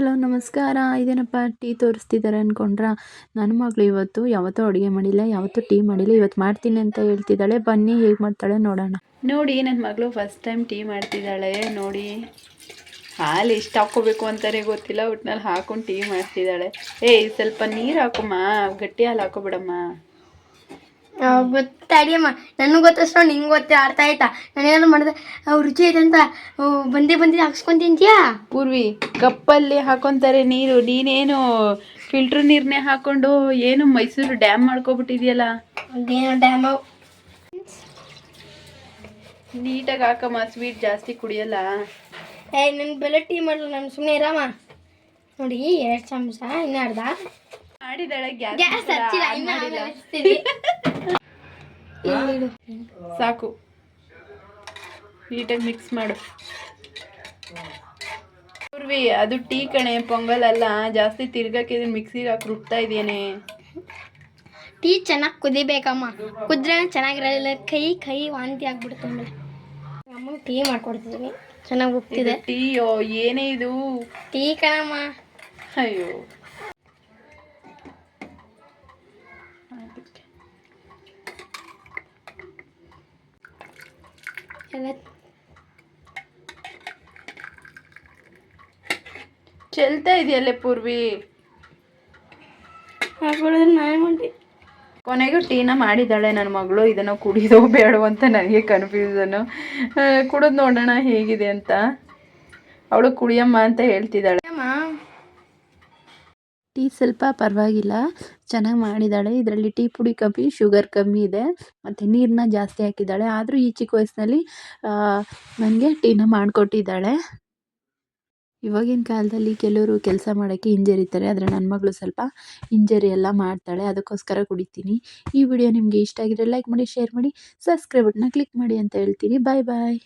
Hello ನಮಸ್ಕಾರ. ಇದೇನಪ್ಪ tea ತೋರಿಸ್ತಿದ್ದಾರೆ ಅಂದ್ಕೊಂಡ್ರಾ? ನನ್ನ ಮಗಳು ಇವತ್ತು ಯಾವತ್ತೂ ಅಡುಗೆ ಮಾಡಿಲ್ಲ, ಯಾವತ್ತೂ ಟೀ ಮಾಡಿಲ್ಲ. ಇವತ್ತು ಮಾಡ್ತೀನಿ ಅಂತ ಹೇಳ್ತಿದ್ದಾಳೆ. ಬನ್ನಿ ಹೇಗೆ ಮಾಡ್ತಾಳೆ ನೋಡೋಣ. ನೋಡಿ ನನ್ನ ಮಗಳು ಫಸ್ಟ್ ಟೈಮ್ ಟೀ ಮಾಡ್ತಿದ್ದಾಳೆ. ನೋಡಿ ಹಾಲು ಎಷ್ಟು ಹಾಕ್ಕೋಬೇಕು ಅಂತಾನೆ ಗೊತ್ತಿಲ್ಲ, ಒಟ್ನಲ್ಲಿ ಹಾಕೊಂಡು ಟೀ ಮಾಡ್ತಿದ್ದಾಳೆ. ಏಯ್ ಸ್ವಲ್ಪ ನೀರು ಹಾಕಮ್ಮ, ಗಟ್ಟಿ ಹಾಲು ಹಾಕೋಬಿಡಮ್ಮ. ಗೊತ್ತಾಡಿಯಮ್ಮ, ನನಗೆ ಗೊತ್ತಷ್ಟು ನಿಂಗೆ ಗೊತ್ತೇ ಅರ್ಥ ಆಯ್ತಾ? ನಾನೇನು ಮಾಡಿದೆ ರುಚಿ ಐತೆ ಅಂತ ಬಂದಿ ಹಾಕ್ಸ್ಕೊಂತಿಂತೀಯಾ? ಪೂರ್ವಿ ಕಪ್ಪಲ್ಲಿ ಹಾಕೊಂತಾರೆ ನೀರು, ನೀನೇನು ಫಿಲ್ಟ್ರ್ ನೀರನ್ನೇ ಹಾಕೊಂಡು ಏನು ಮೈಸೂರು ಡ್ಯಾಮ್ ಮಾಡ್ಕೊಬಿಟ್ಟಿದ್ಯಲ್ಲ. ಅದೇನೋ ಡ್ಯಾಮ್ ನೀಟಾಗಿ ಹಾಕಮ್ಮ, ಸ್ವೀಟ್ ಜಾಸ್ತಿ ಕುಡಿಯಲ್ಲ. ನನ್ನ ಬೆಲೆ ಟೀ ಮಾಡಲ್ಲ, ನಾನು ಸುಮ್ಮನೆ ಇರಮ್ಮ. ನೋಡಿ 2 ಚಮಚ ಇನ್ನು ಅರ್ಧ ಮಾಡಿದಾಳೆ. ಗ್ಯಾಸ್ ಹಚ್ಚಿಲ್ಲ, ಸಾಕು, ನೀಟಾಗಿ ಮಿಕ್ಸ್ ಮಾಡು. ಪೂರ್ವಿ ಅದು ಟೀ ಕಣೆ, ಪೊಂಗಲ್ ಅಲ್ಲ. ಜಾಸ್ತಿ ತಿರ್ಗಕ್ಕೆ ಮಿಕ್ಸಿಗೆ ಹಾಕಿ ರುಬ್ತಾ ಇದೆಯೇನೆ. ಟೀ ಚೆನ್ನಾಗಿ ಕುದಿಬೇಕಮ್ಮ, ಕುದ್ರೆ ಚೆನ್ನಾಗಿರಲಿಲ್ಲ, ಕೈ ವಾಂತಿ ಆಗ್ಬಿಡುತ್ತೆ. ಆಮೇಲೆ ಅಮ್ಮ ಟೀ ಮಾಡ್ಕೊಡ್ತಿದ್ದೀನಿ, ಚೆನ್ನಾಗಿ ಉಪ್ತಿದೆ. ಟೀಯೋ ಏನೇ ಇದು? ಟೀ ಕಣಮ್ಮ. ಅಯ್ಯೋ ಎಲ್ಲ ಚೆಲ್ತಾ ಇದೆಯಲ್ಲೇ ಪೂರ್ವಿ. ಕೊನೆಗೂ ಟೀನ ಮಾಡಿದ್ದಾಳೆ ನನ್ನ ಮಗಳು. ಇದನ್ನು ಕುಡಿದೋ ಬೇಡವೋ ಅಂತ ನನಗೆ ಕನ್ಫ್ಯೂಸನ್ನು. ಕುಡಿದು ನೋಡೋಣ ಹೇಗಿದೆ ಅಂತ. ಅವಳು ಕುಡಿಯಮ್ಮ ಅಂತ ಹೇಳ್ತಿದ್ದಾಳೆ. ಟೀ ಸ್ವಲ್ಪ ಪರವಾಗಿಲ್ಲ, ಚೆನ್ನಾಗಿ ಮಾಡಿದ್ದಾಳೆ. ಇದರಲ್ಲಿ ಟೀ ಪುಡಿ ಕಮ್ಮಿ, ಶುಗರ್ ಕಮ್ಮಿ ಇದೆ, ಮತ್ತು ನೀರನ್ನ ಜಾಸ್ತಿ ಹಾಕಿದ್ದಾಳೆ. ಆದರೂ ಈ ಚಿಕ್ಕ ವಯಸ್ಸಿನಲ್ಲಿ ನನಗೆ ಟೀನ ಮಾಡಿಕೊಟ್ಟಿದ್ದಾಳೆ. ಇವಾಗಿನ ಕಾಲದಲ್ಲಿ ಕೆಲವರು ಕೆಲಸ ಮಾಡೋಕ್ಕೆ ಹಿಂಜರಿತಾರೆ, ಆದರೆ ನನ್ನ ಮಗಳು ಸ್ವಲ್ಪ ಹಿಂಜರಿ ಎಲ್ಲ ಮಾಡ್ತಾಳೆ. ಅದಕ್ಕೋಸ್ಕರ ಕುಡಿತೀನಿ. ಈ ವಿಡಿಯೋ ನಿಮಗೆ ಇಷ್ಟ ಆಗಿದ್ರೆ ಲೈಕ್ ಮಾಡಿ, ಶೇರ್ ಮಾಡಿ, ಸಬ್ಸ್ಕ್ರೈಬ್ ಬಟನ್ನ ಕ್ಲಿಕ್ ಮಾಡಿ ಅಂತ ಹೇಳ್ತೀನಿ. ಬಾಯ್ ಬಾಯ್.